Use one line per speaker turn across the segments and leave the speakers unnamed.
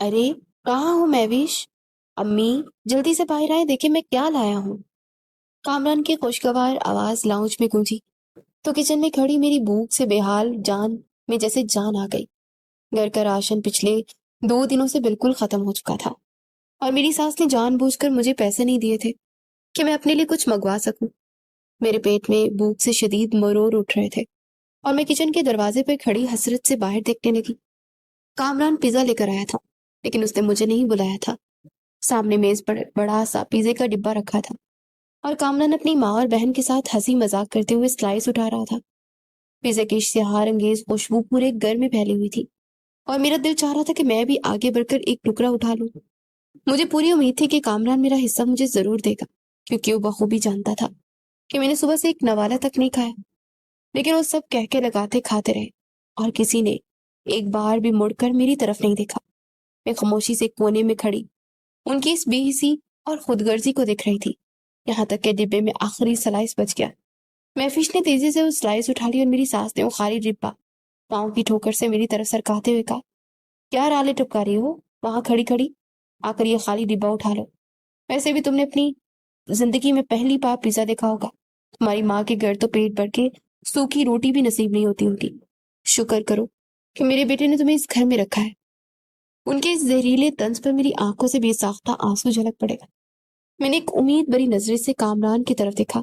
ارے کہاں ہوں مہوش؟ امی جلدی سے باہر آئے، دیکھیں میں کیا لایا ہوں۔ کامران کی خوشگوار آواز لاؤنج میں گونجی تو کچن میں کھڑی میری بھوک سے بے حال جان میں جیسے جان آ گئی۔ گھر کا راشن پچھلے 2 دنوں سے بالکل ختم ہو چکا تھا اور میری ساس نے جان بوجھ کر مجھے پیسے نہیں دیے تھے کہ میں اپنے لیے کچھ منگوا سکوں۔ میرے پیٹ میں بھوک سے شدید مرور اٹھ رہے تھے اور میں کچن کے دروازے پر کھڑی حسرت سے باہر دیکھنے لگی۔ کامران پیزا لے کر آیا تھا لیکن اس نے مجھے نہیں بلایا تھا۔ سامنے میز پر بڑا سا پیزے کا ڈبہ رکھا تھا اور کامران اپنی ماں اور بہن کے ساتھ ہنسی مذاق کرتے ہوئے سلائس اٹھا رہا تھا۔ پیزے کی اشتہار انگیز خوشبو پورے گھر میں پھیلی ہوئی تھی اور میرا دل چاہ رہا تھا کہ میں بھی آگے بڑھ کر ایک ٹکڑا اٹھا لوں۔ مجھے پوری امید تھی کہ کامران میرا حصہ مجھے ضرور دے گا، کیونکہ وہ بخوبی جانتا تھا کہ میں نے صبح سے ایک نوالہ تک نہیں کھایا۔ لیکن وہ سب کہہ کے لگاتے کھاتے رہے اور کسی نے ایک بار بھی مڑ کر میری طرف نہیں دیکھا۔ میں خاموشی سے کونے میں کھڑی ان کی اس بے حسی اور خود غرضی کو دیکھ رہی تھی، یہاں تک کہ ڈبے میں آخری سلائس بچ گیا۔ محفش نے تیزی سے وہ سلائس اٹھا لی اور میری ساس نے وہ خالی ڈبہ پاؤں کی ٹھوکر سے میری طرف سرکاتے ہوئے کہا، کیا رالے ٹپکا رہی ہو وہاں کھڑی کھڑی؟ آ کر یہ خالی ڈبہ اٹھا لو۔ ویسے بھی تم نے اپنی زندگی میں پہلی بار پیزا دیکھا ہوگا، تمہاری ماں کے گھر تو پیٹ بھر کے سوکھی روٹی بھی نصیب نہیں ہوتی ان کی۔ شکر کرو کہ میرے بیٹے نے تمہیں اس گھر میں رکھا ہے۔ ان کے اس زہریلے طنز پر میری آنکھوں سے بے ساختہ آنسو جھلک پڑے گا۔ میں نے ایک امید بری نظر سے کامران کی طرف دیکھا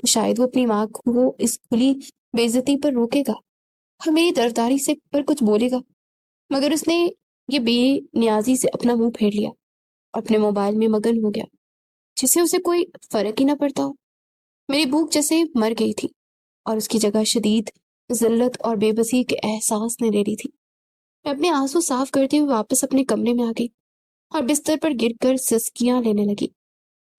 کہ شاید وہ اپنی ماں کو اس کھلی بے عزتی پر روکے گا اور میری طرفداری سے پر کچھ بولے گا، مگر اس نے یہ بے نیازی سے اپنا منہ پھیر لیا، اپنے موبائل میں مگن ہو گیا جسے اسے کوئی فرق ہی نہ پڑتا ہو۔ میری بھوک جیسے مر گئی تھی اور اس کی جگہ شدید ذلت اور بے بسی کے احساس نے لے لی تھی۔ میں اپنے آنسو صاف کرتے ہوئے واپس اپنے کمرے میں آ گئی اور بستر پر گر کر سسکیاں لینے لگی۔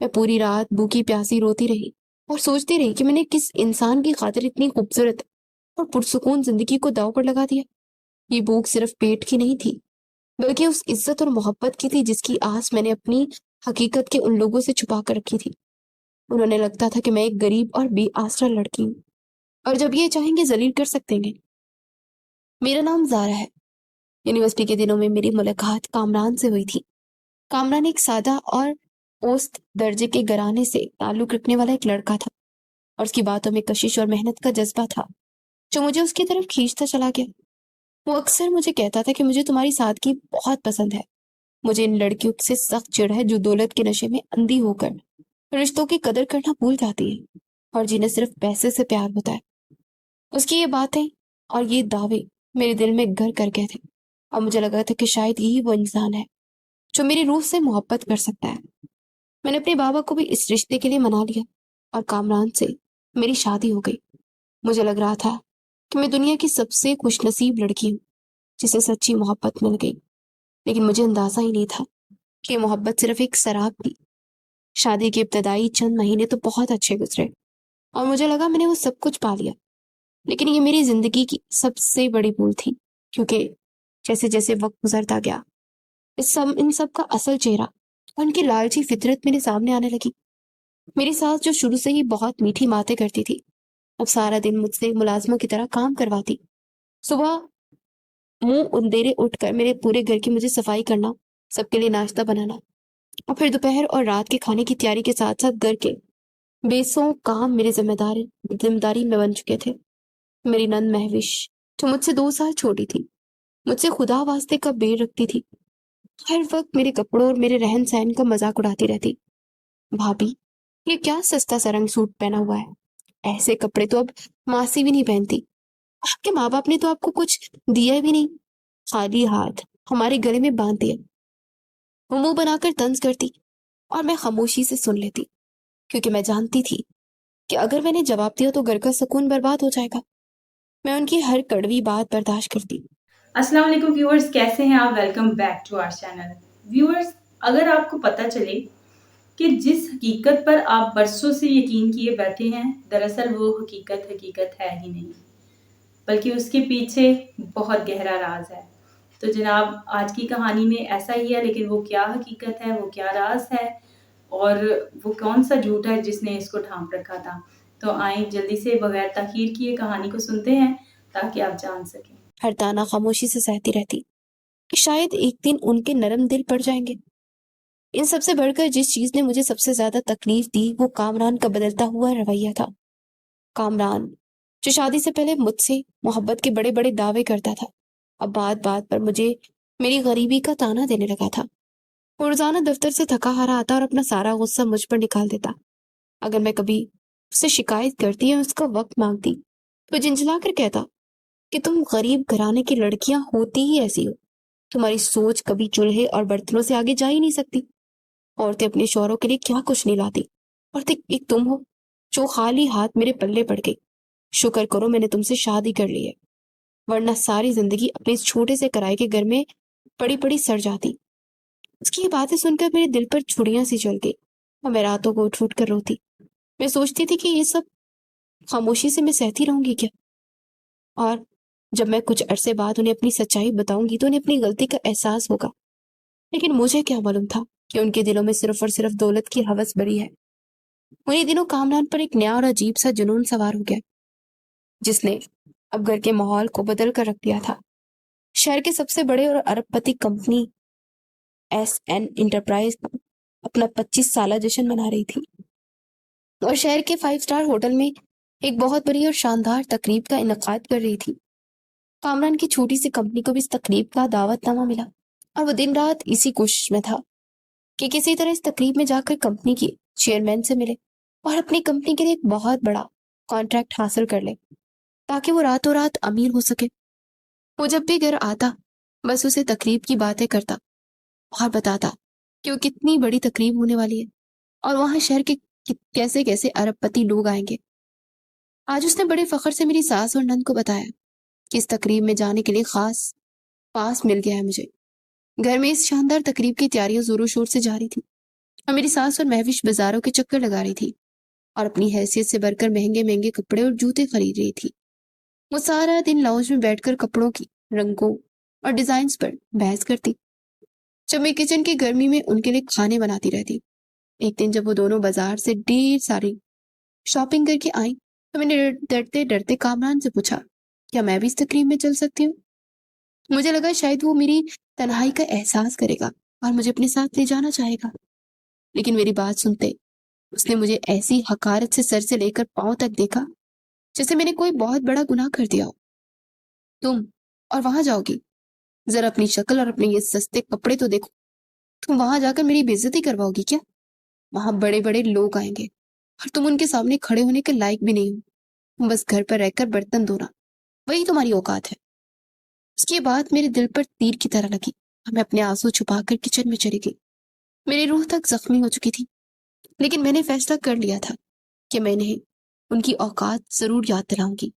میں پوری رات بھوکی پیاسی روتی رہی اور سوچتی رہی کہ میں نے کس انسان کی خاطر اتنی خوبصورت اور پرسکون زندگی کو داؤ پر لگا دیا۔ یہ بھوک صرف پیٹ کی نہیں تھی بلکہ اس عزت اور محبت کی تھی جس کی آس میں نے اپنی حقیقت کے ان لوگوں سے چھپا کر رکھی تھی۔ انہوں نے لگتا تھا کہ میں ایک غریب اور بے آسرا لڑکی ہوں اور جب یہ چاہیں گے ذلیل کر سکتے ہیں۔ میرا نام زارا ہے۔ یونیورسٹی کے دنوں میں میری ملاقات کامران سے ہوئی تھی۔ کامران ایک سادہ اور اوسط درجے کے گھرانے سے تعلق رکھنے والا ایک لڑکا تھا اور اس کی باتوں میں کشش اور محنت کا جذبہ تھا جو مجھے اس کی طرف کھینچتا چلا گیا۔ وہ اکثر مجھے کہتا تھا کہ مجھے تمہاری سادگی بہت پسند ہے۔ مجھے ان لڑکیوں سے سخت چڑ ہے جو دولت کے نشے میں اندھی ہو کر رشتوں کی قدر کرنا بھول جاتی ہیں اور جنہیں صرف پیسے سے پیار ہوتا ہے۔ اس کی یہ باتیں اور یہ دعوے میرے دل میں گھر کر گئے تھے اور مجھے لگا تھا کہ شاید یہی وہ انسان ہے جو میری روح سے محبت کر سکتا ہے۔ میں نے اپنے بابا کو بھی اس رشتے کے لیے منا لیا اور کامران سے میری شادی ہو گئی۔ مجھے لگ رہا تھا کہ میں دنیا کی سب سے خوش نصیب لڑکی ہوں جسے سچی محبت مل گئی، لیکن مجھے اندازہ ہی نہیں تھا کہ یہ محبت صرف ایک سراب تھی۔ شادی کے ابتدائی چند مہینے تو بہت اچھے گزرے اور مجھے لگا میں نے وہ سب کچھ پا لیا، لیکن یہ میری زندگی کی سب سے بڑی بھول تھی، کیونکہ جیسے جیسے وقت گزرتا گیا ان سب کا اصل چہرہ اور ان کی لالچی فطرت میرے سامنے آنے لگی۔ میری ساس جو شروع سے ہی بہت میٹھی باتیں کرتی تھی اب سارا دن مجھ سے ملازموں کی طرح کام کرواتی۔ صبح منہ اندھیرے اٹھ کر میرے پورے گھر کی مجھے صفائی کرنا، سب کے لیے ناشتہ بنانا اور پھر دوپہر اور رات کے کھانے کی تیاری کے ساتھ ساتھ گھر کے بیسوں کام میرے ذمہ داری میں بن چکے تھے۔ میری نند مہوش جو مجھ سے 2 سال چھوٹی تھی مجھ سے خدا واسطے کا بیر رکھتی تھی، ہر وقت میرے کپڑوں اور میرے رہن سہن کا مذاق اڑاتی رہتی۔ بھابھی یہ کیا سستا سا رنگ سوٹ پہنا ہوا ہے، ایسے کپڑے تو اب ماسی بھی نہیں پہنتی، آپ کے ماں باپ نے تو آپ کو کچھ دیا بھی نہیں، خالی ہاتھ ہمارے گلے میں باندھ دیا۔ وہ منہ بنا کر طنز کرتی اور میں خاموشی سے سن لیتی، کیونکہ میں جانتی تھی کہ اگر میں نے جواب دیا تو گھر کا سکون برباد ہو جائے گا۔ میں ان کی ہر کڑوی بات برداشت کرتی۔
السلام علیکم ویورز، کیسے ہیں آپ؟ Welcome back to our channel. Viewers, اگر آپ کو پتہ چلے کہ جس حقیقت پر آپ برسوں سے یقین کیے بیٹھے ہیں، دراصل وہ حقیقت ہے ہی نہیں، بلکہ اس کے پیچھے بہت گہرا راز ہے، تو جناب آج کی کہانی میں ایسا ہی ہے، لیکن وہ کیا حقیقت ہے، وہ کیا راز ہے اور وہ کون سا جھوٹ ہے جس نے اس کو ڈھانپ رکھا تھا؟ تو آئیں جلدی سے بغیر تاخیر کیے کہانی کو سنتے ہیں تاکہ آپ جان سکیں۔
ہر تانا خاموشی سے سہتی رہتی کہ شاید ایک دن ان کے نرم دل پڑ جائیں گے۔ ان سب سے بڑھ کر جس چیز نے مجھے سب سے زیادہ تکلیف دی وہ کامران کا بدلتا ہوا رویہ تھا۔ کامران جو شادی سے پہلے مجھ سے محبت کے بڑے بڑے دعوے کرتا تھا، اب بات بات پر مجھے میری غریبی کا تانا دینے لگا تھا۔ وہ روزانہ دفتر سے تھکا ہارا آتا اور اپنا سارا غصہ مجھ پر نکال دیتا۔ اگر میں کبھی اس سے شکایت کرتی یا اس کا وقت مانگتی تو جھنجھلا کر کہتا کہ تم غریب گھرانے کی لڑکیاں ہوتی ہی ایسی ہو، تمہاری سوچ کبھی چولہے اور برتنوں سے آگے جا ہی نہیں سکتی۔ عورتیں اپنے شوہروں کے لیے کیا کچھ نہیں لاتی، اور ایک تم ہو جو خالی ہاتھ میرے پلے پڑ گئی۔ شکر کرو میں نے تم سے شادی کر لی ہے، ورنہ ساری زندگی اپنے اس چھوٹے سے کرائے کے گھر میں پڑی پڑی سڑ جاتی۔ اس کی یہ باتیں سن کر میرے دل پر چھڑیاں سی چل گئی اور میں راتوں کو اٹھ اٹھ کر روتی۔ میں سوچتی تھی کہ یہ سب خاموشی سے میں سہتی رہوں گی کیا، اور جب میں کچھ عرصے بعد انہیں اپنی سچائی بتاؤں گی تو انہیں اپنی غلطی کا احساس ہوگا۔ لیکن مجھے کیا معلوم تھا کہ ان کے دلوں میں صرف اور صرف دولت کی ہوس بڑی ہے۔ انہیں دنوں کامران پر ایک نیا اور عجیب سا جنون سوار ہو گیا جس نے اب گھر کے ماحول کو بدل کر رکھ دیا تھا۔ شہر کے سب سے بڑے اور ارب پتی کمپنی ایس این انٹرپرائز اپنا 25 سالہ جشن منا رہی تھی اور شہر کے 5 اسٹار ہوٹل میں ایک بہت بڑی اور شاندار تقریب کا انعقاد کر رہی تھی۔ کامران کی چھوٹی سی کمپنی کو بھی اس تقریب کا دعوت نامہ ملا اور وہ دن رات اسی کوشش میں تھا کہ کسی طرح اس تقریب میں جا کر کمپنی کے چیئرمین سے ملے اور اپنی کمپنی کے لیے ایک بہت بڑا کانٹریکٹ حاصل کر لے تاکہ وہ راتوں رات امیر ہو سکے۔ وہ جب بھی گھر آتا بس اسے تقریب کی باتیں کرتا اور بتاتا کہ وہ کتنی بڑی تقریب ہونے والی ہے اور وہاں شہر کے کیسے کیسے ارب پتی لوگ آئیں گے۔ آج اس نے بڑے فخر سے میری ساس اور نند کو بتایا کہ اس تقریب میں جانے کے لیے خاص پاس مل گیا ہے مجھے۔ گھر میں اس شاندار تقریب کی تیاریاں زور و شور سے جاری تھی اور میری ساس اور مہوش بازاروں کے چکر لگا رہی تھی اور اپنی حیثیت سے بڑھ کر مہنگے مہنگے کپڑے اور جوتے خرید رہی تھی۔ وہ سارا دن لاؤنج میں بیٹھ کر کپڑوں کی رنگوں اور ڈیزائنز پر بحث کرتی جب میں کچن کی گرمی میں ان کے لیے کھانے بناتی رہتی۔ ایک دن جب وہ دونوں بازار سے ڈھیر ساری شاپنگ کر کے آئیں تو میں نے ڈرتے ڈرتے کامران سے پوچھا کیا میں بھی اس تقریب میں چل سکتی ہوں۔ مجھے لگا شاید وہ میری تنہائی کا احساس کرے گا اور مجھے اپنے ساتھ لے جانا چاہے گا، لیکن میری بات سنتے اس نے مجھے ایسی حقارت سے سر سے لے کر پاؤں تک دیکھا جیسے میں نے کوئی بہت بڑا گناہ کر دیا ہو۔ تم اور وہاں جاؤ گی، ذرا اپنی شکل اور اپنے یہ سستے کپڑے تو دیکھو، تم وہاں جا کر میری بے عزتی کرواؤ گی کیا؟ وہاں بڑے بڑے لوگ آئیں گے اور تم ان کے سامنے کھڑے ہونے کے لائق بھی نہیں ہو، بس گھر پر رہ کر برتن دھونا وہی تمہاری اوقات ہے۔ اس کی بات میرے دل پر تیر کی طرح لگی اور میں اپنے آنسو چھپا کر کچن میں چلی گئی۔ میری روح تک زخمی ہو چکی تھی، لیکن میں نے فیصلہ کر لیا تھا کہ میں انہیں ان کی اوقات ضرور یاد دلاؤں گی۔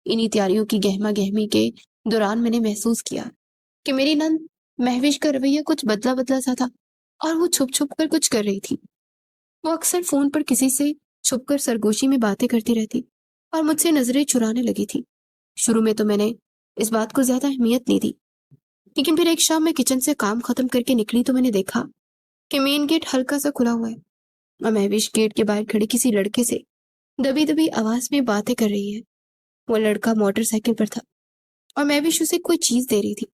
انہی تیاریوں کی گہما گہمی کے دوران میں نے محسوس کیا کہ میری نند مہوش کا رویہ کچھ بدلا بدلا سا تھا اور وہ چھپ چھپ کر کچھ کر رہی تھی۔ وہ اکثر فون پر کسی سے چھپ کر سرگوشی میں باتیں کرتی رہتی اور مجھ سے نظریں چرانے لگی تھی۔ شروع میں تو میں نے اس بات کو زیادہ اہمیت نہیں دی، لیکن پھر ایک شام میں کچن سے کام ختم کر کے نکلی تو میں نے دیکھا کہ مین گیٹ ہلکا سا کھلا ہوا ہے اور مہوش گیٹ کے باہر کھڑے کسی لڑکے سے دبی دبی آواز میں باتیں کر رہی ہے۔ وہ لڑکا موٹر سائیکل پر تھا اور مہوش اسے کوئی چیز دے رہی تھی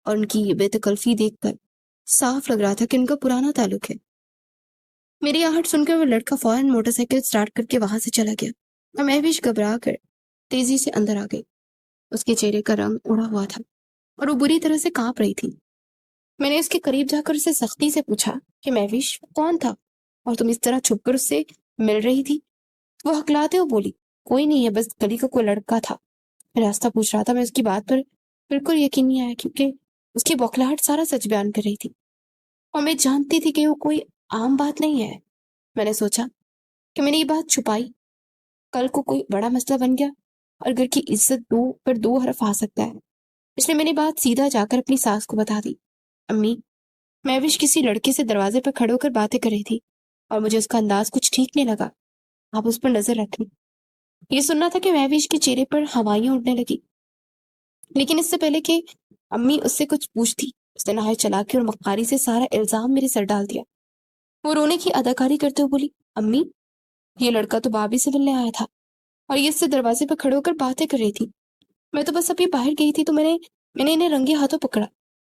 اور ان کی یہ بے تکلفی دیکھ کر صاف لگ رہا تھا کہ ان کا پرانا تعلق ہے۔ میری آہٹ سن کر وہ لڑکا فوراً موٹر سائیکل سٹارٹ کر کے وہاں سے چلا گیا اور مہوش گھبرا کر تیزی سے اندر آ گئی۔ اس کے چہرے کا رنگ اڑا ہوا تھا اور وہ بری طرح سے کانپ رہی تھی۔ میں نے اس کے قریب جا کر اسے سختی سے پوچھا کہ مہوش کون تھا اور تم اس طرح چھپ کر اس سے مل رہی تھی؟ وہ ہکلاتے ہوئے بولی کوئی نہیں ہے، بس گلی کا کوئی لڑکا تھا، راستہ پوچھ رہا تھا۔ میں اس کی بات پر بالکل یقین نہیں آیا کیونکہ اس کی بوکھلاہٹ سارا سچ بیان کر رہی تھی اور میں جانتی تھی کہ وہ کوئی عام بات نہیں ہے۔ میں نے سوچا کہ میں نے یہ بات چھپائی کل کو کوئی بڑا مسئلہ بن گیا اور گھر کی عزت دو حرف آ سکتا ہے، اس لیے میں نے بات سیدھا جا کر اپنی ساس کو بتا دی۔ امی، مہوش کسی لڑکے سے دروازے پر کھڑے ہو کر باتیں کر رہی تھی اور مجھے اس کا انداز کچھ ٹھیک نہیں لگا، آپ اس پر نظر رکھیں۔ یہ سننا تھا کہ مہوش کے چہرے پر ہوائیاں اڑنے لگی، لیکن اس سے پہلے کہ امی اس سے کچھ پوچھتی اس نے نہایت چلاکی اور مکاری سے سارا الزام میرے سر ڈال دیا۔ وہ رونے کی اداکاری کرتے ہوئے بولی امی، یہ لڑکا تو بابی سے ملنے آیا تھا اور یہ اس سے دروازے پر کھڑے ہو کر باتیں کر رہی تھی، میں تو بس ابھی باہر گئی تھی تو میں نے انہیں رنگے ہاتھوں پکڑا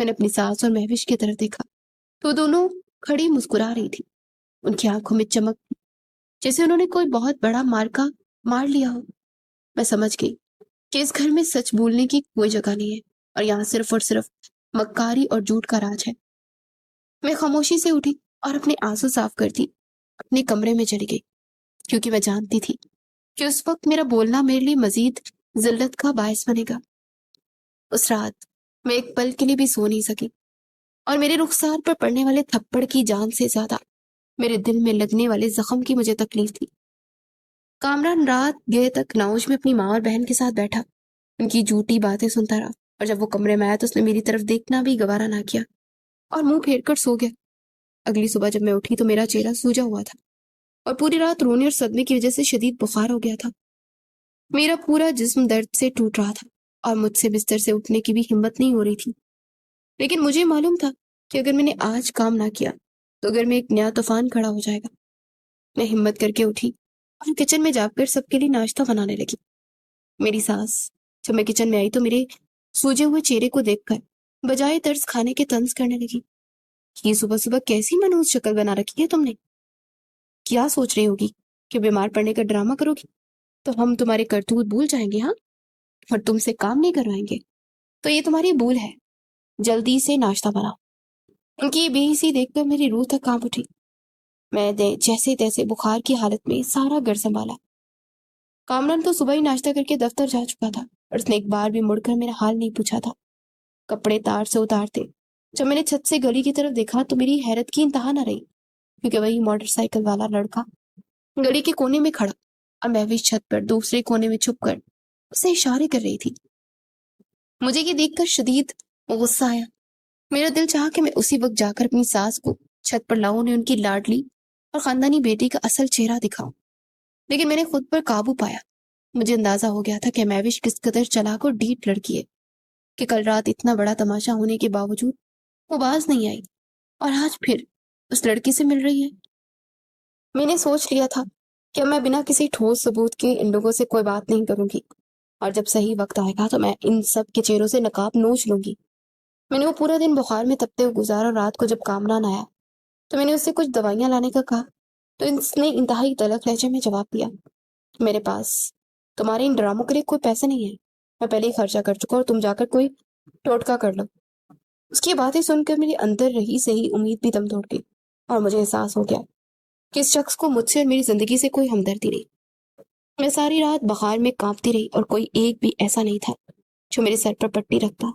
میں نے اپنی ساس اور مہوش کی طرف دیکھا تو دونوں کھڑی مسکرا رہی تھی. ان کی آنکھوں میں چمک تھی جیسے انہوں نے کوئی بہت بڑا مارکا مار لیا ہو. میں سمجھ گئی کہ اس گھر میں سچ بولنے کی کوئی جگہ نہیں ہے اور یہاں صرف اور صرف مکاری اور جھوٹ کا راج ہے. میں خاموشی سے اٹھی اور اپنے آنسو صاف کرتی اپنے کمرے میں چلی گئی کیونکہ میں جانتی تھی کہ اس وقت میرا بولنا میرے لیے مزید ذلت کا باعث بنے گا. اس رات میں ایک پل کے لیے بھی سو نہیں سکی اور میرے رخسار پر پڑنے والے تھپڑ کی جان سے زیادہ میرے دل میں لگنے والے زخم کی مجھے تکلیف تھی. کامران رات گئے تک لاؤنج میں اپنی ماں اور بہن کے ساتھ بیٹھا ان کی جھوٹی باتیں سنتا رہا اور جب وہ کمرے میں آیا تو اس نے میری طرف دیکھنا بھی گوارا نہ کیا اور منہ پھیر کر سو گیا. اگلی صبح جب میں اٹھی تو میرا چہرہ سوجا ہوا تھا اور پوری رات رونے اور صدمے کی وجہ سے شدید بخار ہو گیا تھا. میرا پورا جسم درد سے ٹوٹ رہا تھا اور مجھ سے بستر سے اٹھنے کی بھی ہمت نہیں ہو رہی تھی. لیکن مجھے معلوم تھا کہ اگر میں نے آج کام نہ کیا تو گھر میں ایک نیا طوفان کھڑا ہو جائے گا. میں ہمت کر کے اٹھی اور کچن میں جا کر سب کے لیے ناشتہ بنانے لگی. میری ساس جب میں کچن میں آئی تو میرے سوجے ہوئے چہرے کو دیکھ کر بجائے طرز کھانے کے طنز کرنے لگی. یہ صبح صبح کیسی منحوس شکل بنا رکھی ہے تم نے؟ کیا سوچ رہی ہوگی کہ بیمار پڑنے کا ڈرامہ کرو گی تو ہم تمہارے کرتوت بھول جائیں گے؟ ہاں، اور تم سے کام نہیں کروائیں گے تو یہ تمہاری بھول ہے. جلدی سے ناشتہ بناؤ. ان کی بے حسی دیکھ کر میری روح تک کانپ اٹھی. میں جیسے تیسے بخار کی حالت میں سارا گھر سنبھالا. کامران تو صبح ہی ناشتہ کر کے دفتر جا چکا تھا اور اس نے ایک بار بھی مڑ کر میرا حال نہیں پوچھا تھا. کپڑے تار سے اتارتے جب میں نے چھت سے گلی کی طرف دیکھا تو میری حیرت کی انتہا نہ رہی کیونکہ وہی موٹر سائیکل والا لڑکا گلی کے کونے میں کھڑا اور مہوش چھت پر دوسرے کونے میں چھپ کر اسے اشارے کر رہی تھی. مجھے یہ دیکھ کر شدید غصہ آیا. میرا دل چاہا کہ میں اسی وقت جا کر اپنی ساس کو چھت پر لاؤں انہیں ان کی لاڈلی اور خاندانی بیٹی کا اصل چہرہ دکھاؤں. لیکن میں نے خود پر قابو پایا. مجھے اندازہ ہو گیا تھا کہ مہوش کس قدر چلاک اور ڈھیٹ لڑکی ہے کہ کل رات اتنا بڑا تماشا ہونے کے باوجود وہ باز نہیں آئی اور آج پھر اس لڑکی سے مل رہی ہے. میں نے سوچ لیا تھا کہ میں بنا کسی ٹھوس ثبوت کے ان لوگوں سے کوئی بات نہیں کروں گی اور جب صحیح وقت آئے گا تو میں ان سب کے چہروں سے نقاب نوچ لوں گی. میں نے وہ پورا دن بخار میں تپتے ہوئے گزارا اور رات کو جب کامران آیا تو میں نے اس سے کچھ دوائیاں لانے کا کہا تو اس نے انتہائی تلخ لہجے میں جواب دیا، میرے پاس تمہارے ان ڈراموں کے لیے کوئی پیسے نہیں ہیں، میں پہلے ہی خرچہ کر چکا اور تم جا کر کوئی ٹوٹکا کر لو. اس کی باتیں سن کر میرے اندر رہی صحیح امید بھی دم توڑ گئی اور مجھے احساس ہو گیا کہ اس شخص کو مجھ سے اور میری زندگی سے کوئی ہمدردی نہیں. میں ساری رات بخار میں کانپتی رہی اور کوئی ایک بھی ایسا نہیں تھا جو میرے سر پر پٹی رکھتا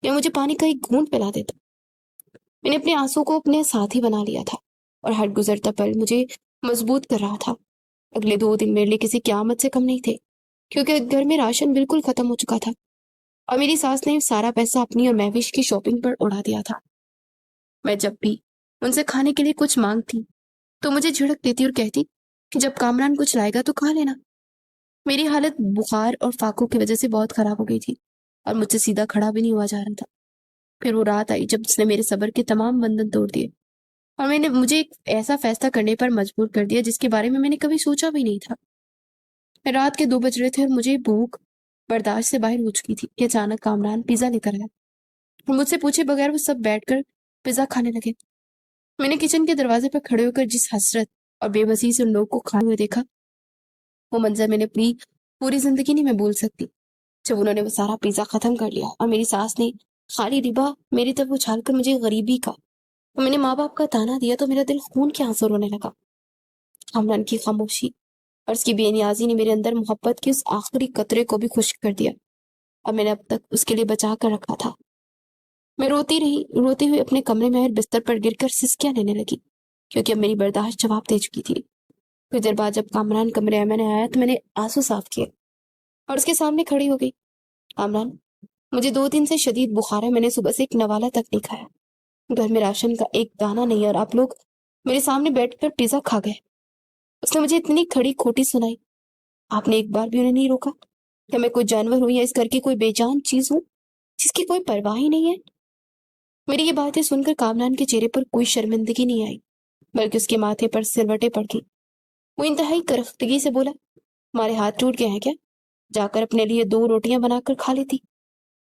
یا مجھے پانی کا ایک گھونٹ پلا دیتا. میں نے اپنے آنسو کو اپنے ساتھی بنا لیا تھا اور ہر گزرتا پل مجھے مضبوط کر رہا تھا. اگلے 2 دن میرے لیے کسی قیامت سے کم نہیں تھے کیونکہ گھر میں راشن بالکل ختم ہو چکا تھا اور میری ساس نے سارا پیسہ اپنی اور مہوش کی شاپنگ پر اڑا دیا تھا. میں جب بھی ان سے کھانے کے لیے کچھ مانگتی تو مجھے جھڑک دیتی اور کہتی کہ جب کامران کچھ لائے گا تو کھا لینا. میری حالت بخار اور فاقوں کی وجہ سے بہت خراب ہو گئی تھی اور مجھ سے سیدھا کھڑا بھی نہیں ہوا جا رہا تھا. پھر وہ رات آئی جب اس نے میرے صبر کے تمام بندھن توڑ دیے اور مجھے ایک ایسا فیصلہ کرنے پر مجبور کر دیا جس کے بارے میں نے کبھی سوچا بھی نہیں تھا. رات کے 2 بج رہے تھے اور مجھے بھوک برداشت سے باہر ہو چکی تھی کہ اچانک کامران پیزا لے کر آیا اور مجھ سے پوچھے بغیر وہ سب بیٹھ کر پیزا کھانے لگے. میں نے کچن کے دروازے پر کھڑے ہو کر جس حسرت اور بے بسی سے ان لوگوں کو کھانے ہوئے دیکھا وہ منظر میں نے اپنی پوری زندگی نہیں میں بھول سکتی. جب انہوں نے وہ سارا پیزا ختم کر لیا اور میری ساس نے خالی ڈبا میری طرف اچھال کر مجھے غریبی کا اور میں نے ماں باپ کا تانا دیا تو میرا دل خون کے آنسو رونے لگا. کامران کی خاموشی اور اس کی بے نیازی نے میرے اندر محبت کے اس آخری قطرے کو بھی خشک کر دیا اور میں نے اب تک اس کے لیے بچا کر رکھا تھا. میں روتی رہی، روتے ہوئے اپنے کمرے میں بستر پر گر کر سسکیاں لینے لگی کیونکہ اب میری برداشت جواب دے چکی تھی. کچھ دیر بعد جب کامران کمرے میں آیا تو میں نے آنسو صاف کیے اور اس کے سامنے کھڑی ہو گئی. کامران، مجھے 2 دن سے شدید بخار ہے، میں نے صبح سے ایک نوالہ تک نہیں کھایا، گھر میں راشن کا ایک دانہ نہیں اور آپ لوگ میرے سامنے بیٹھ کر پیزا کھا گئے. اس نے مجھے اتنی کھڑی کھوٹی سنائی. آپ نے ایک بار بھی انہیں نہیں روکا کہ میں کوئی جانور ہوں یا اس گھر کی کوئی بے جان چیز ہوں جس کی کوئی پرواہ ہی نہیں ہے. میری یہ باتیں سن کر کامران کے چہرے پر کوئی شرمندگی نہیں آئی بلکہ اس کے ماتھے پر سلوٹیں پڑ گئی. وہ انتہائی کرختگی سے بولا، ہمارے ہاتھ ٹوٹ گئے ہیں کیا؟ جا کر اپنے لیے 2 روٹیاں بنا کر کھا لیتی.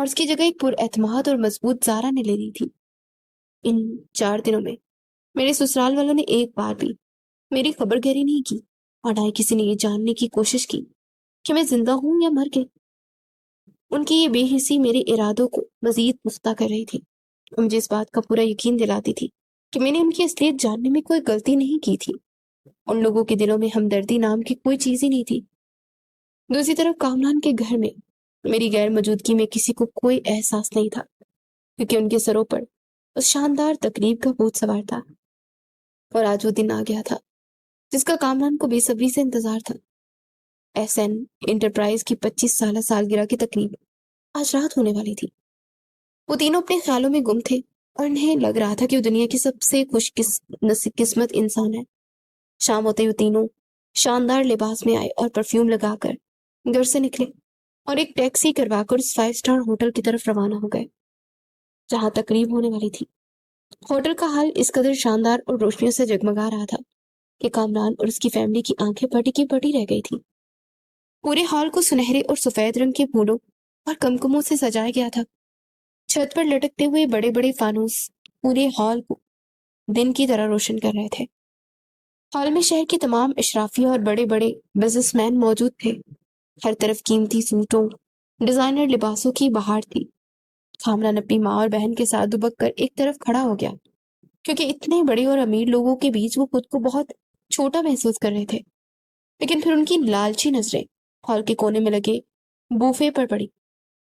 اور اس کی جگہ ایک پراعتماد اور مضبوط زارا نے لے لی تھی۔ ان 4 دنوں میں میرے سسرال والوں نے ایک بار بھی میری خبر گیری نہیں کی، اور نہ ہی کسی نے یہ جاننے کی کوشش کی کہ میں زندہ ہوں یا مر گئی۔ ان کی یہ بے حسی میرے ارادوں کو مزید پختہ کر رہی تھی، مجھے اس بات کا پورا یقین دلاتی تھی کہ میں نے ان کی اصلیت جاننے میں کوئی غلطی نہیں کی تھی۔ ان لوگوں کے دلوں میں ہمدردی نام کی کوئی چیز ہی نہیں تھی۔ دوسری طرف کامران کے گھر میں میری غیر موجودگی میں کسی کو کوئی احساس نہیں تھا، کیونکہ ان کے سروں پر اس شاندار تقریب کا بوجھ سوار تھا۔ اور آج وہ دن آ گیا تھا جس کا کامران کو بے صبری سے انتظار تھا۔ ایس این انٹرپرائز کی 25 سالہ سالگرہ کی تقریب آج رات ہونے والی تھی۔ وہ تینوں اپنے خیالوں میں گم تھے، اور انہیں لگ رہا تھا کہ وہ دنیا کی سب سے خوش قسمت انسان ہے۔ شام ہوتے وہ تینوں شاندار لباس میں آئے اور پرفیوم لگا کر گھر سے نکلے، اور ایک ٹیکسی کروا کر اس 5 اسٹار ہوٹل کی طرف روانہ ہو گئے جہاں تقریب ہونے والی تھی۔ ہوٹل کا حال اس قدر شاندار اور روشنیوں سے جگمگا رہا تھا کہ کامران اور اس کی فیملی کی آنکھیں پٹی کی پٹی رہ گئی تھی۔ پورے ہال کو سنہرے اور سفید رنگ کے پھولوں اور کمکموں سے سجایا گیا تھا۔ چھت پر لٹکتے ہوئے بڑے بڑے فانوس پورے ہال کو دن کی طرح روشن کر رہے تھے۔ ہال میں شہر کے تمام اشرافیہ اور بڑے بڑے بزنس مین موجود تھے۔ ہر طرف قیمتی سوٹوں، ڈیزائنر لباسوں کی بہار تھی۔ کامران اپنی ماں اور بہن کے ساتھ دبک کر ایک طرف کھڑا ہو گیا، کیونکہ اتنے بڑے اور امیر لوگوں کے بیچ وہ خود کو بہت چھوٹا محسوس کر رہے تھے۔ لیکن پھر ان کی لالچی نظریں ہال کے کونے میں لگے بوفے پر پڑی،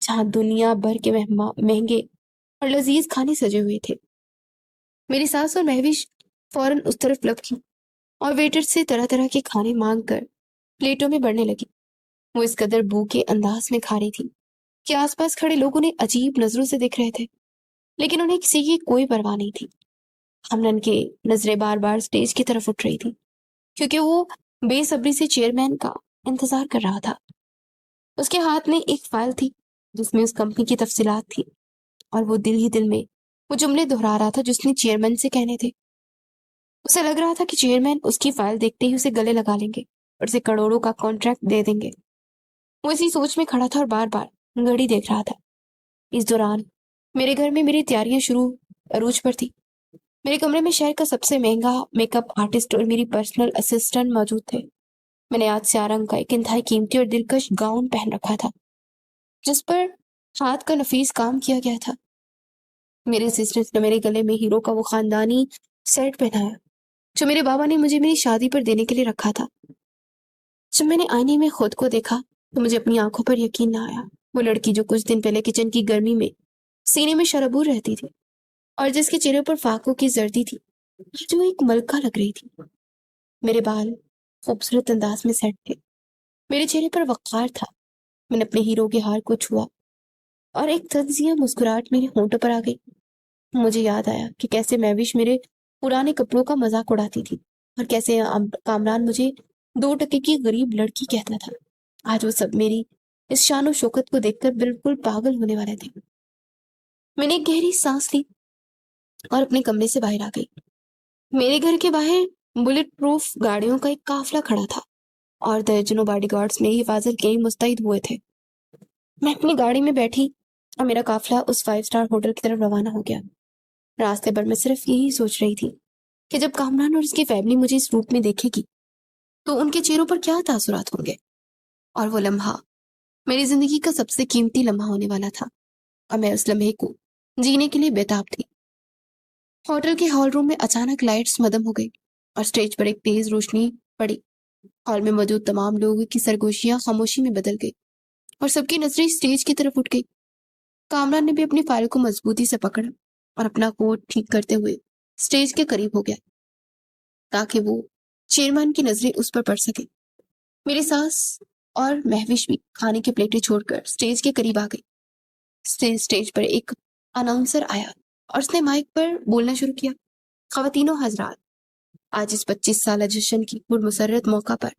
جہاں دنیا بھر کے مہنگے اور لذیذ کھانے سجے ہوئے تھے۔ میری ساس اور مہوش فوراً اس طرف لپکی اور ویٹر سے طرح طرح کے کھانے مانگ کر پلیٹوں میں بڑھنے لگی۔ وہ اس قدر بھوکے انداز میں کھا رہی تھی کہ آس پاس کھڑے لوگ انہیں عجیب نظروں سے دیکھ رہے تھے، لیکن انہیں کسی کی کوئی پرواہ نہیں تھی۔ ہمنن کے نظریں بار بار سٹیج کی طرف اٹھ رہی تھی، کیونکہ وہ بے صبری سے چیئرمین کا انتظار کر رہا تھا۔ اس کے ہاتھ میں ایک فائل تھی جس میں اس کمپنی کی تفصیلات تھی، اور وہ دل ہی دل میں وہ جملے دہرا رہا تھا جس نے چیئرمین سے کہنے تھے۔ اسے لگ رہا تھا کہ چیئرمین اس کی فائل دیکھتے ہی اسے گلے لگا لیں گے اور اسے کروڑوں کا کانٹریکٹ دے دیں گے۔ وہ اسی سوچ میں کھڑا تھا اور بار بار گھڑی دیکھ رہا تھا۔ اس دوران میرے گھر میں میری تیاریاں شروع عروج پر تھی۔ میرے کمرے میں شہر کا سب سے مہنگا میک اپ آرٹسٹ اور میری پرسنل اسسٹنٹ موجود تھے۔ میں نے آج سیاہ رنگ کا ایک انتہائی قیمتی اور دلکش گاؤن پہن رکھا تھا جس پر ہاتھ کا نفیس کام کیا گیا تھا۔ میرے اسسٹنٹ نے میرے گلے میں ہیرو کا وہ خاندانی سیٹ پہنایا جو میرے بابا نے مجھے میری شادی پر دینے کے لیے رکھا تھا۔ جب میں نے آئینے میں خود کو دیکھا تو مجھے اپنی آنکھوں پر یقین نہ آیا۔ وہ لڑکی جو کچھ دن پہلے کچن کی گرمی میں سینے میں شرابور رہتی تھی اور جس کے چہرے پر فاقوں کی زردی تھی، جو ایک ملکہ لگ رہی تھی۔ میرے بال خوبصورت انداز میں سیٹ تھے، میرے چہرے پر وقار تھا۔ میں نے اپنے ہیرو کے ہار کو چھوا اور ایک تنزیہ مسکراہٹ میرے ہونٹوں پر آ گئی۔ مجھے یاد آیا کہ کیسے مہوش میرے پرانے کپڑوں کا مذاق اڑاتی تھی اور کیسے کامران مجھے 2 ٹکے کی غریب لڑکی کہتا تھا۔ آج وہ سب میری اس شان و شوکت کو دیکھ کر بالکل پاگل ہونے والے تھے۔ میں نے ایک گہری سانس لی اور اپنے کمرے سے باہر آ گئی۔ میرے گھر کے باہر بلٹ پروف گاڑیوں کا ایک قافلہ کھڑا تھا اور درجنوں باڈی گارڈز میری حفاظت کے لیے مستعد ہوئے تھے۔ میں اپنی گاڑی میں بیٹھی اور میرا قافلہ اس 5 اسٹار ہوٹل کی طرف روانہ ہو گیا۔ راستے پر میں صرف یہی سوچ رہی تھی کہ جب کامران اور اس کی فیملی مجھے اس روپ میں دیکھے گی تو ان کے چہروں پر کیا تاثرات ہوں گے، اور وہ لمحہ میری زندگی کا سب سے قیمتی لمحہ ہونے والا تھا، اور میں اس لمحے کو جینے کے لیے بےتاب تھی۔ ہوٹل کے ہال روم میں اچانک لائٹس مدم ہو گئی اور سٹیج پر ایک تیز روشنی پڑی۔ ہال میں موجود تمام لوگوں کی سرگوشیاں خاموشی میں بدل گئی اور سب کی نظریں سٹیج کی طرف اٹھ گئی۔ کامران نے بھی اپنی فائل کو مضبوطی سے پکڑا اور اپنا کوٹ ٹھیک کرتے ہوئے سٹیج کے قریب ہو گیا تاکہ وہ چیئرمین کی نظریں اس پر پڑ سکے۔ میری ساس اور مہوش بھی کھانے کی پلیٹیں چھوڑ کر سٹیج کے قریب آ گئی۔ سٹیج پر ایک اناؤنسر آیا اور اس نے مائک پر بولنا شروع کیا۔ خواتین و حضرات، آج اس 25 سالہ جشن کی پرمسرت موقع پر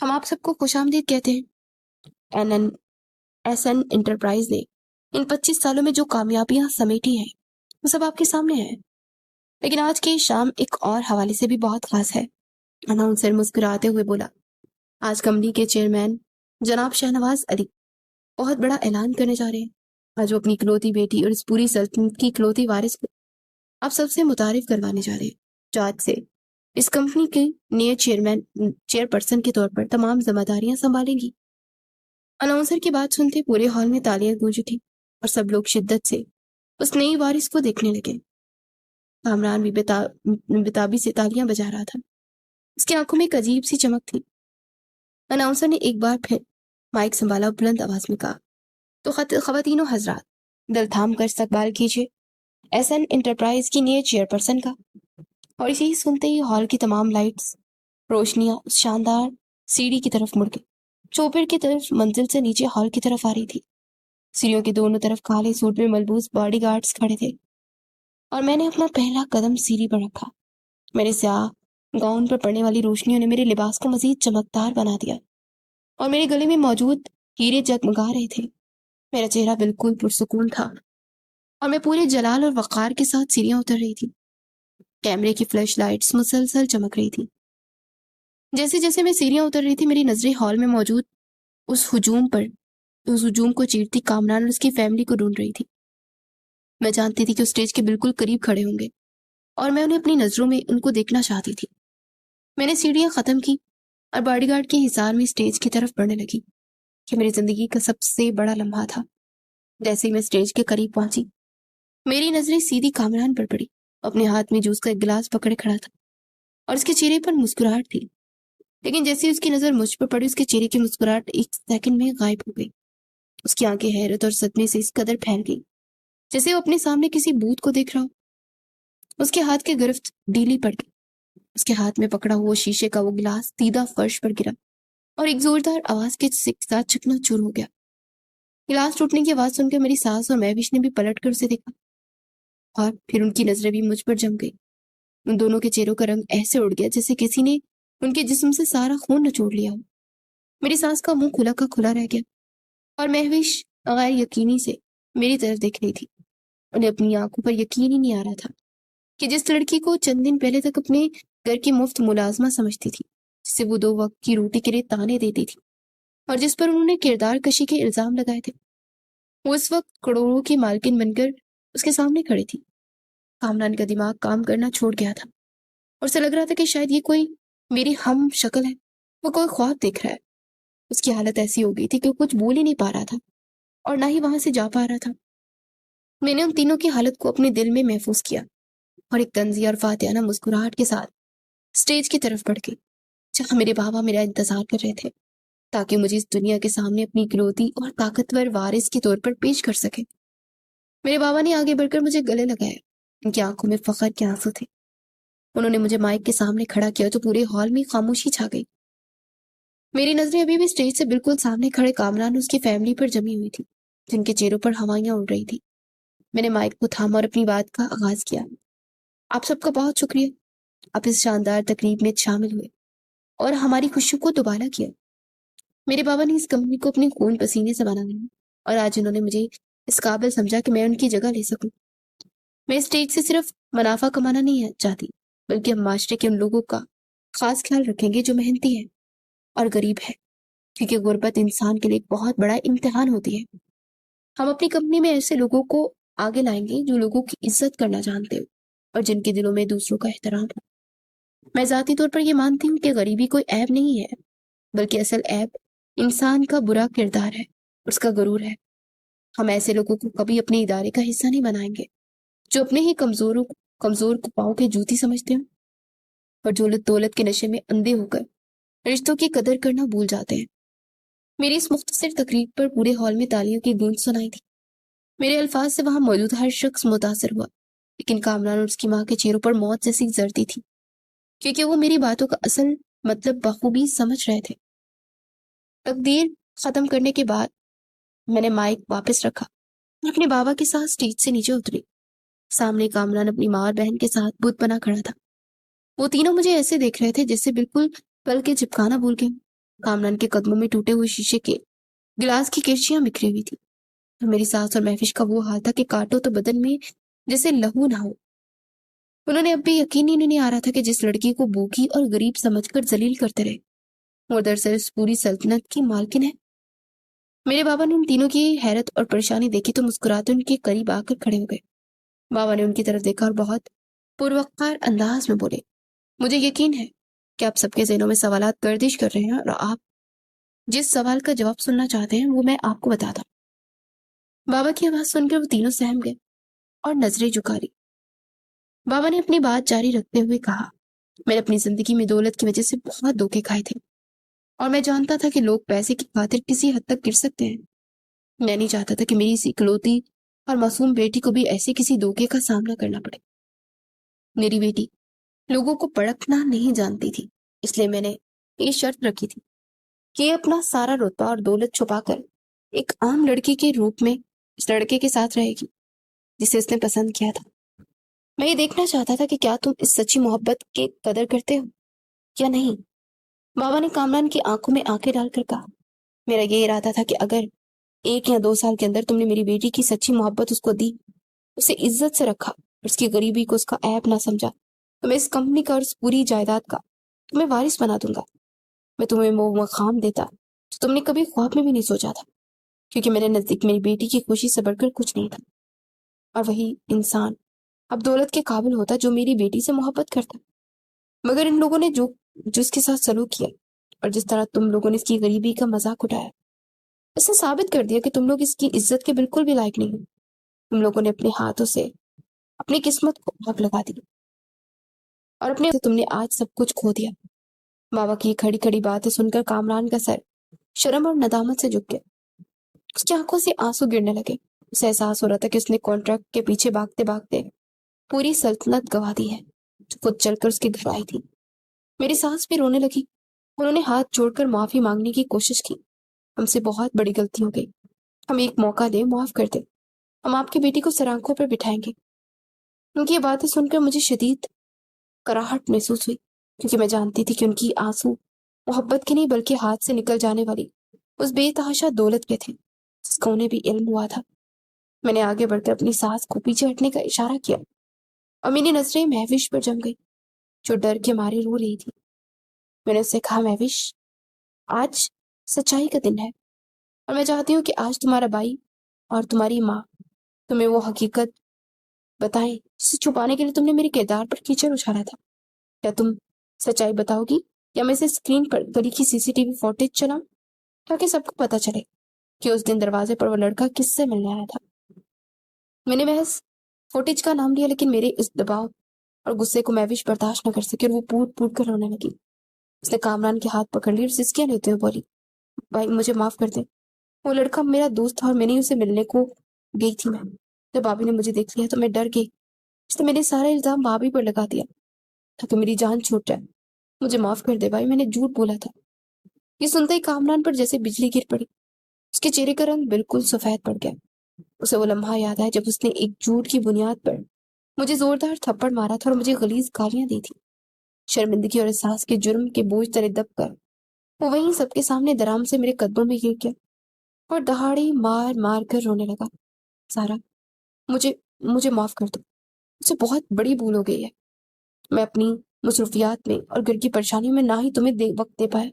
ہم آپ سب کو خوش آمدید کہتے ہیں۔ ایس این انٹرپرائز نے ان 25 سالوں میں جو کامیابیاں سمیٹی ہیں وہ سب آپ کے سامنے ہیں، لیکن آج کی شام ایک اور حوالے سے بھی بہت خاص ہے۔ اناؤنسر مسکراتے ہوئے بولا، آج کمپنی کے چیئرمین جناب شہنواز علی بہت بڑا اعلان کرنے جا رہے ہیں۔ آج وہ اپنی اکلوتی بیٹی اور اس پوری سلطنت کی اکلوتی وارث کو آپ سب سے متعارف کروانے جا رہے ہیں، جو آج سے اس کمپنی کے نئے چیئر پرسن کے طور پر تمام ذمہ داریاں سنبھالیں گی۔ اناؤنسر کی بات سنتے پورے ہال میں تالیاں گونج اٹھی اور سب لوگ شدت سے اس نئی وارث کو دیکھنے لگے۔ کامران بھی بتابی سے تالیاں بجا رہا تھا، اس کی آنکھوں میں ایک عجیب سی چمک تھی۔ اناؤنسر نے ایک بار پھر مائک سنبھالا اور بلند آواز میں کہا، تو خواتین و حضرات، دل تھام کر استقبال کیجیے ایس این انٹرپرائز کی نئے چیئر پرسن کا۔ اور اسی سنتے ہی ہال کی تمام لائٹس روشنیاں اس شاندار سیڑھی کی طرف مڑ گئی، چوپڑ کی طرف منزل سے نیچے ہال کی طرف آ رہی تھی۔ سیڑھیوں کے دونوں طرف کالے سوٹ میں ملبوس باڈی گارڈز کھڑے تھے اور میں نے اپنا پہلا قدم سیڑھی پر رکھا۔ میرے سیاہ گاؤن پر پڑنے والی روشنیوں نے میرے لباس کو مزید چمکدار بنا دیا اور میرے گلے میں موجود ہیرے جگمگا رہے تھے۔ میرا چہرہ بالکل پرسکون تھا اور میں پورے جلال اور وقار کے ساتھ سیڑھیاں اتر رہی تھی۔ کیمرے کی فلیش لائٹس مسلسل چمک رہی تھی۔ جیسے جیسے میں سیڑھیاں اتر رہی تھی، میری نظریں ہال میں موجود اس ہجوم کو چیرتی کامران اور اس کی فیملی کو ڈھونڈ رہی تھی۔ میں جانتی تھی کہ وہ اسٹیج کے بالکل قریب کھڑے ہوں گے اور میں انہیں اپنی نظروں میں ان کو دیکھنا چاہتی تھی۔ میں نے سیڑھیاں ختم کی اور باڈی گارڈ کے حصار میں اسٹیج کی طرف بڑھنے لگی کہ میری زندگی کا سب سے بڑا لمحہ تھا۔ جیسے ہی میں اسٹیج کے قریب پہنچی، میری نظریں سیدھی کامران پر پڑی۔ اپنے ہاتھ میں جوس کا ایک گلاس پکڑے کھڑا تھا اور اس کے چہرے پر مسکراہٹ تھی، لیکن جیسے اس کی نظر مجھ پر پڑی، اس کے چہرے کی مسکراہٹ ایک سیکنڈ میں غائب ہو گئی۔ اس کی آنکھیں حیرت اور صدمے سے اس قدر پھیل گئی جیسے وہ اپنے سامنے کسی بھوت کو دیکھ رہا ہو۔ اس کے ہاتھ کی گرفت ڈھیلی پڑ گئی، اس کے ہاتھ میں پکڑا ہوا شیشے کا وہ گلاس سیدھا فرش پر گرا اور ایک زوردار آواز کے ساتھ چکنا چور ہو گیا۔ گلاس ٹوٹنے کی آواز سن کر میری ساس اور مہوش نے بھی پلٹ کر اسے دیکھا اور پھر ان کی نظریں بھی مجھ پر جم گئی۔ ان دونوں کے چہروں کا رنگ ایسے اڑ گیا جیسے کسی نے ان کے جسم سے سارا خون نچوڑ لیا ہو۔ میری ساس کا منہ کھلا کا کھلا رہ گیا اور مہوش غیر یقینی سے میری طرف دیکھ رہی تھی۔ انہیں اپنی آنکھوں پر یقین ہی نہیں آ رہا تھا کہ جس لڑکی کو چند دن پہلے تک اپنے گھر کی مفت ملازمہ سمجھتی تھی، جسے وہ 2 وقت کی روٹی کے لیے تانے دیتی تھی اور جس پر انہوں نے کردار کشی کے الزام لگائے تھے، وہ اس وقت کروڑوں کی مالکن بن کر اس کے سامنے کھڑی تھی۔ کامران کا دماغ کام کرنا چھوڑ گیا تھا اور اسے لگ رہا تھا کہ شاید یہ کوئی میری ہم شکل ہے، وہ کوئی خواب دیکھ رہا ہے۔ اس کی حالت ایسی ہو گئی تھی کہ وہ کچھ بول ہی نہیں پا رہا تھا اور نہ ہی وہاں سے جا پا رہا تھا۔ میں نے ان تینوں کی حالت کو اپنے دل میں محفوظ کیا اور ایک طنزیہ اور فاتحانہ مسکراہٹ کے ساتھ اسٹیج کی طرف بڑھ گئی، جہاں میرے بابا میرا انتظار کر رہے تھے تاکہ مجھے اس دنیا کے سامنے اپنی اکلوتی اور طاقتور وارث کے طور پر پیش کر سکے۔ میرے بابا نے آگے بڑھ کر مجھے گلے لگایا، ان کی آنکھوں میں فخر کے آنسو تھے۔ انہوں نے مجھے مائک کے سامنے کھڑا کیا تو پورے ہال میں خاموشی چھا گئی۔ میری نظریں ابھی بھی اسٹیج سے بالکل سامنے کھڑے کامران اور اس کی فیملی پر جمی ہوئی تھی، جن کے چہروں پر ہوائیاں اڑ رہی تھی۔ میں نے مائک کو تھاما اور اپنی بات کا آغاز کیا۔ آپ سب کا بہت شکریہ، آپ اس شاندار تقریب میں شامل ہوئے اور ہماری خوشیوں کو دوبالا کیا۔ میرے بابا نے اس کمپنی کو اپنے خون پسینے سے بنایا اور آج انہوں نے مجھے اس قابل سمجھا کہ میں ان کی جگہ لے سکوں۔ میں اسٹیج سے صرف منافع کمانا نہیں چاہتی، بلکہ ہم معاشرے کے ان لوگوں کا خاص خیال رکھیں گے جو محنتی ہے اور غریب ہے، کیونکہ غربت انسان کے لیے ایک بہت بڑا امتحان ہوتی ہے۔ ہم اپنی کمپنی میں ایسے لوگوں کو آگے لائیں گے جو لوگوں کی عزت کرنا جانتے ہو اور جن کے دلوں میں دوسروں کا احترام ہو۔ میں ذاتی طور پر یہ مانتی ہوں کہ غریبی کوئی عیب نہیں ہے، بلکہ اصل عیب انسان کا برا کردار ہے، اس کا غرور ہے۔ ہم ایسے لوگوں کو کبھی اپنے ادارے کا حصہ نہیں بنائیں گے جو اپنے ہی کمزور کو پاؤں کے جوتی سمجھتے ہیں اور جو دولت کے نشے میں اندھے ہو کر رشتوں کی قدر کرنا بھول جاتے ہیں۔ میری اس مختصر تقریر پر پورے ہال میں تالیوں کی گونج سنائی تھی۔ میرے الفاظ سے وہاں موجود ہر شخص متاثر ہوا، لیکن کامران اور اس کی ماں کے چہروں پر موت جیسی زردی تھی، کیونکہ وہ میری باتوں کا اصل مطلب بخوبی سمجھ رہے تھے۔ تقریر ختم کرنے کے بعد میں نے مائک واپس رکھا اور اپنے بابا کے ساتھ اسٹیج سے نیچے اتری۔ سامنے کامران اپنی ماں اور بہن کے ساتھ بت بنا کھڑا تھا۔ وہ تینوں مجھے ایسے دیکھ رہے تھے جیسے بالکل پل کے چپکانا بھول گئے۔ کامران کے قدموں میں ٹوٹے ہوئے شیشے کے گلاس کی کرچیاں بکھری ہوئی تھی اور میری ساس اور مہوش کا وہ حال تھا کہ کاٹو تو بدن میں جیسے لہو نہ ہو۔ انہوں نے اب بھی یقین ہی نہیں آ رہا تھا کہ جس لڑکی کو بھوکی اور غریب سمجھ کر ذلیل کرتے رہے وہ دراصل اس پوری سلطنت کی مالکن ہے۔ میرے بابا نے ان تینوں کی حیرت اور پریشانی دیکھی تو مسکراتے ان کے قریب آ کر کھڑے ہو گئے۔ بابا نے ان کی طرف دیکھا اور بہت پروقار انداز میں بولے، مجھے یقین ہے کہ آپ سب کے ذہنوں میں سوالات گردش کر رہے ہیں، اور آپ جس سوال کا جواب سننا چاہتے ہیں وہ میں آپ کو بتاتا ہوں۔ بابا کی آواز سن کر وہ تینوں سہم گئے اور نظریں جھکا لی۔ بابا نے اپنی بات جاری رکھتے ہوئے کہا، میں نے اپنی زندگی میں دولت کی وجہ سے بہت دھوکے کھائے تھے، اور میں جانتا تھا کہ لوگ پیسے کی خاطر کسی حد تک گر سکتے ہیں۔ میں نہیں چاہتا تھا کہ میری اسی اکلوتی اور معصوم بیٹی کو بھی ایسے کسی دھوکے کا سامنا کرنا پڑے۔ میری بیٹی لوگوں کو پرکھنا نہیں جانتی تھی، اس لیے میں نے یہ شرط رکھی تھی کہ یہ اپنا سارا رتبہ اور دولت چھپا کر ایک عام لڑکی کے روپ میں اس لڑکے کے ساتھ رہے گی جسے اس نے پسند کیا تھا۔ میں یہ دیکھنا چاہتا تھا کہ کیا تم اس سچی محبت کی قدر کرتے ہو یا نہیں۔ بابا نے کامران کی آنکھوں میں آنکھیں ڈال کر کہا، میرا یہ ارادہ تھا کہ اگر 1 یا 2 سال کے اندر تم نے میری بیٹی کی سچی محبت اس کو دی، اسے عزت سے رکھا اور اس کی غریبی کو اس کا عیب نہ سمجھا، تو میں اس کمپنی کا اور اس پوری جائیداد کا تمہیں وارث بنا دوں گا۔ میں تمہیں وہ مقام دیتا جو تم نے کبھی خواب میں بھی نہیں سوچا تھا، کیونکہ میرے نزدیک میری بیٹی کی خوشی سے بڑھ کر کچھ نہیں تھا، اور وہی انسان اب دولت کے قابل ہوتا جو میری بیٹی سے محبت کرتا۔ مگر ان لوگوں نے جو اس کے ساتھ سلوک کیا اور جس طرح تم لوگوں نے اس کی غریبی کا مذاق اٹھایا، اس نے ثابت کر دیا کہ تم لوگ اس کی عزت کے بالکل بھی لائق نہیں ہو۔ تم لوگوں نے اپنے ہاتھوں سے اپنی قسمت کو آگ لگا دی اور تم نے آج سب کچھ کھو دیا۔ بابا کی کھڑی کھڑی باتیں سن کر کامران کا سر شرم اور ندامت سے جھک گیا۔ اس کی آنکھوں سے آنسو گرنے لگے۔ اسے احساس ہو رہا تھا کہ اس نے کانٹریکٹ کے پیچھے بھاگتے بھاگتے پوری سلطنت گوا دی ہے جو خود چل کر اس کے گھر آئی تھی۔ میری ساس بھی رونے لگی۔ انہوں نے ہاتھ جوڑ کر معافی مانگنے کی کوشش کی۔ ہم سے بہت بڑی غلطی ہو گئی، ہم ایک موقع دیں، معاف کر دیں، ہم آپ کی بیٹی کو سرآنکھوں پر بٹھائیں گے۔ ان کی یہ باتیں سن کر مجھے شدید کراہٹ محسوس ہوئی، کیونکہ میں جانتی تھی کہ ان کی آنسو محبت کے نہیں بلکہ ہاتھ سے نکل جانے والی اس بے تحاشا دولت کے تھے جس کا انہیں بھی علم ہوا تھا۔ میں نے آگے بڑھ کر اپنی ساس کو پیچھے ہٹنے کا اشارہ کیا اور میری نظریں مہوش پر جم گئی جو ڈر کے مارے رو رہی تھی۔ میں نے اس سے کہا، مہوش، آج سچائی کا دن ہے، اور میں چاہتی ہوں کہ آج تمہارا بھائی اور تمہاری ماں تمہیں وہ حقیقت بتائیں جسے چھپانے کے لیے تم نے میرے کردار پر کیچڑ اچھالا تھا۔ کیا تم سچائی بتاؤ گی یا میں اسے اسکرین پر گلی کی CCTV فوٹیج چلاؤں تاکہ سب کو پتا چلے کہ اس دن دروازے پر وہ لڑکا کس سے ملنے آیا تھا؟ میں نے محض فوٹیج کا نام لیا، لیکن میرے اس دباؤ اور غصے کو مہوش برداشت نہ کر سکے اور وہ پوٹ پوٹ کر رونے لگی۔ اس نے کامران کے ہاتھ پکڑ لی اور سسکیاں لیتے ہوئے بولی، بھائی مجھے معاف کر دے، وہ لڑکا میرا دوست تھا اور میں نہیں اسے ملنے کو گئی تھی۔ میں جب بھابھی نے مجھے دیکھ لیا تو میں ڈر گئی۔ اس نے میرے سارے الزام بھابھی پر لگا دیا تاکہ میری جان چھوٹ جائے۔ مجھے معاف کر دے بھائی، میں نے جھوٹ بولا تھا۔ یہ سنتے ہی کامران پر جیسے بجلی گر پڑی۔ اس کے چہرے کا رنگ بالکل سفید پڑ گیا۔ اسے وہ لمحہ یاد آیا جب اس نے ایک جھوٹ کی بنیاد پر مجھے زوردار تھپڑ مارا تھا اور مجھے غلیظ گالیاں دی تھی۔ شرمندگی اور احساس کے جرم کے بوجھ تلے دب کر وہ وہیں سب کے سامنے درام سے میرے قدموں میں گر گیا اور دہاڑی مار مار کر رونے لگا۔ سارا، مجھے معاف کر دو، مجھ سے بہت بڑی بھول ہو گئی ہے۔ میں اپنی مصروفیات میں اور گھر کی پریشانیوں میں نہ ہی تمہیں وقت دے پایا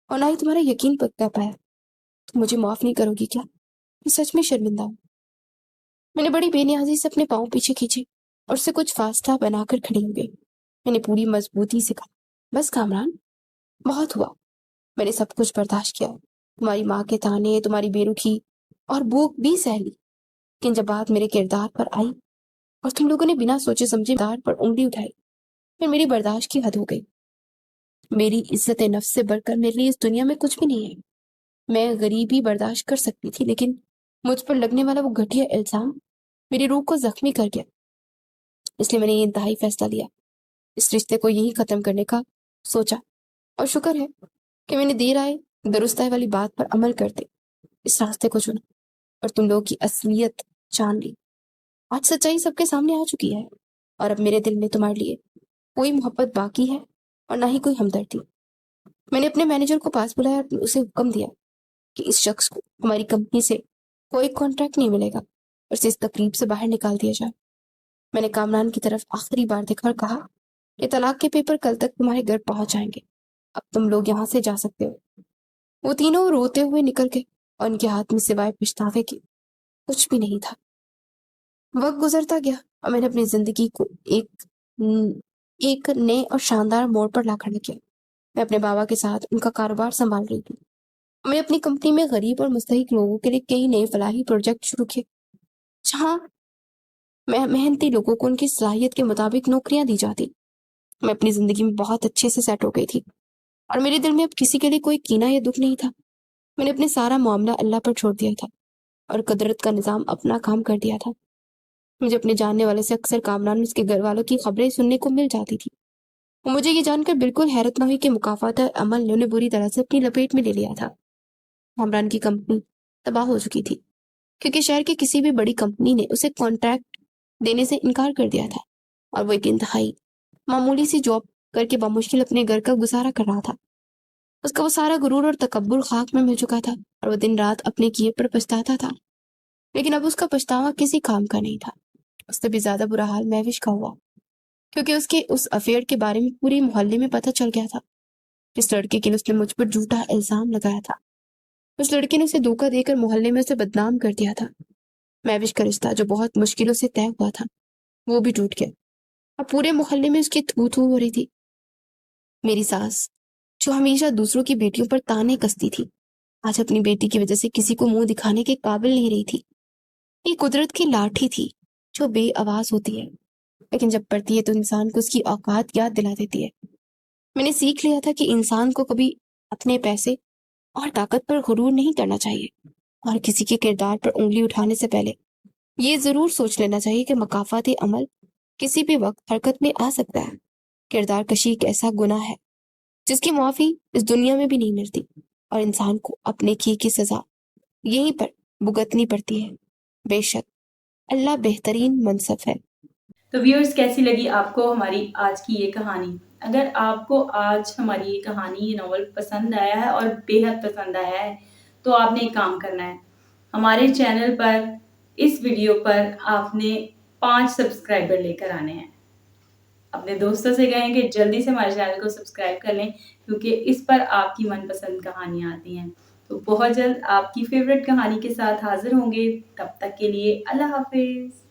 اور نہ ہی تمہارا یقین کر پایا۔ تم مجھے معاف نہیں کرو گی کیا؟ میں سچ میں شرمندہ ہوں۔ میں نے بڑی بے نیازی سے اپنے پاؤں پیچھے کھینچے اور اس سے کچھ فاصلہ بنا کر کھڑی ہو گئی۔ میں نے پوری مضبوطی سے کہا، بس کامران، بہت ہوا، میں نے سب کچھ برداشت کیا، تمہاری ماں کے تانے، تمہاری بے رخی اور بھوک بھی سہ لی، لیکن جب بات میرے کردار پر آئی اور تم لوگوں نے بنا سوچے سمجھے کردار پر انگلی اٹھائی، پھر میری برداشت کی حد ہو گئی۔ میری عزت نفس سے بڑھ کر میرے لیے اس دنیا میں کچھ بھی نہیں ہے۔ میں غریبی برداشت کر سکتی تھی، لیکن مجھ پر لگنے والا وہ گھٹیا الزام میری روح کو زخمی کر گیا۔ اس لیے میں نے یہ انتہائی فیصلہ لیا، اس رشتے کو یہی ختم کرنے کا سوچا، اور شکر ہے کہ میں نے دیر آئے درست آئے والی بات پر عمل کرتے اس راستے کو چنا اور تم لوگوں کی اصلیت جان لی۔ آج سچائی سب کے سامنے آ چکی ہے اور اب میرے دل میں تمہارے لیے کوئی محبت باقی ہے اور نہ ہی کوئی ہمدردی۔ میں نے اپنے مینیجر کو پاس بلایا اور اسے حکم دیا کہ اس شخص کو ہماری کمپنی سے کوئی کانٹریکٹ نہیں ملے گا اور اسے اس تقریب سے باہر نکال دیا جائے۔ میں نے کامران کی طرف آخری بار دیکھا اور کہا کہ طلاق کے پیپر کل تک تمہارے گھر پہنچ جائیں گے، اب تم لوگ یہاں سے جا سکتے ہو۔ وہ تینوں روتے ہوئے نکل گئے اور ان کے ہاتھ میں سوائے پچھتاوے کے کچھ بھی نہیں تھا۔ وقت گزرتا گیا اور میں نے اپنی زندگی کو ایک نئے اور شاندار موڑ پر لا کھڑا کیا۔ میں اپنے بابا کے ساتھ ان کا کاروبار سنبھال رہی تھی۔ میں اپنی کمپنی میں غریب اور مستحق لوگوں کے لیے کئی نئے فلاحی پروجیکٹ شروع کیے، جہاں محنتی لوگوں کو ان کی صلاحیت کے مطابق نوکریاں دی جاتی۔ میں اپنی زندگی میں بہت اچھے سے سیٹ ہو گئی تھی اور میرے دل میں اب کسی کے لیے کوئی کینہ یا دکھ نہیں تھا۔ میں نے اپنے سارا معاملہ اللہ پر چھوڑ دیا تھا اور قدرت کا نظام اپنا کام کر دیا تھا۔ مجھے اپنے جاننے والے سے اکثر کامران اس کے گھر والوں کی خبریں سننے کو مل جاتی تھی۔ مجھے یہ جان کر بالکل حیرت نہ ہوئی کہ مکافات عمل نے انہیں بری طرح سے اپنی لپیٹ میں لے لیا تھا۔ کامران کی کمپنی تباہ ہو چکی تھی کیونکہ شہر کی کسی بھی بڑی کمپنی نے اسے کانٹریکٹ دینے سے انکار کر دیا تھا اور وہ ایک انتہائی معمولی سی جاب کر کے بمشکل اپنے گھر کا گزارا کر رہا تھا۔ اس کا وہ سارا غرور اور تکبر خاک میں مل چکا تھا اور وہ دن رات اپنے کیے پر پچھتاتا تھا، لیکن اب اس کا پچھتاوا کسی کام کا نہیں تھا۔ اس سے بھی زیادہ برا حال مہوش کا ہوا کیونکہ اس کے اس افیئر کے بارے میں پورے محلے میں پتہ چل گیا تھا، جس لڑکے کے لیے اس نے مجھ پر جھوٹا الزام لگایا تھا۔ اس لڑکے نے اسے دھوکہ دے کر محلے میں اسے بدنام کر دیا تھا۔ مہوش کا رشتہ جو بہت مشکلوں سے طے ہوا تھا وہ بھی ٹوٹ گیا اور پورے محلے میں اس کی تھو تھو ہو رہی تھی۔ میری ساس جو ہمیشہ دوسروں کی بیٹیوں پر تانے کستی تھی، آج اپنی بیٹی کی وجہ سے کسی کو منہ دکھانے کے قابل نہیں رہی تھی۔ یہ قدرت کی لاٹھی تھی جو بے آواز ہوتی ہے، لیکن جب پڑتی ہے تو انسان کو اس کی اوقات یاد دلا دیتی ہے۔ میں نے سیکھ لیا تھا کہ انسان کو کبھی اپنے پیسے اور طاقت پر غرور نہیں کرنا چاہیے اور کسی کے کردار پر انگلی اٹھانے سے پہلے یہ ضرور سوچ لینا چاہیے کہ مکافات عمل کسی بھی وقت حرکت میں آ سکتا ہے۔ کردار کشی ایک ایسا گناہ ہے جس کی معافی اس دنیا میں بھی نہیں ملتی اور انسان کو اپنے کیے کی سزا یہیں پر بھگتنی پڑتی ہے۔ بے شک اللہ بہترین منصف ہے۔
تو ویورز، کیسی لگی آپ کو ہماری آج کی یہ کہانی؟ اگر آپ کو آج ہماری یہ کہانی، یہ ناول پسند آیا ہے اور بے حد پسند آیا ہے تو آپ نے ایک کام کرنا ہے، ہمارے چینل پر اس ویڈیو پر آپ نے 5 سبسکرائبر لے کر آنے ہیں۔ اپنے دوستوں سے کہیں کہ جلدی سے ہمارے چینل کو سبسکرائب کر لیں کیونکہ اس پر آپ کی من پسند کہانیاں آتی ہیں۔ تو بہت جلد آپ کی فیوریٹ کہانی کے ساتھ حاضر ہوں گے، تب تک کے لیے اللہ حافظ۔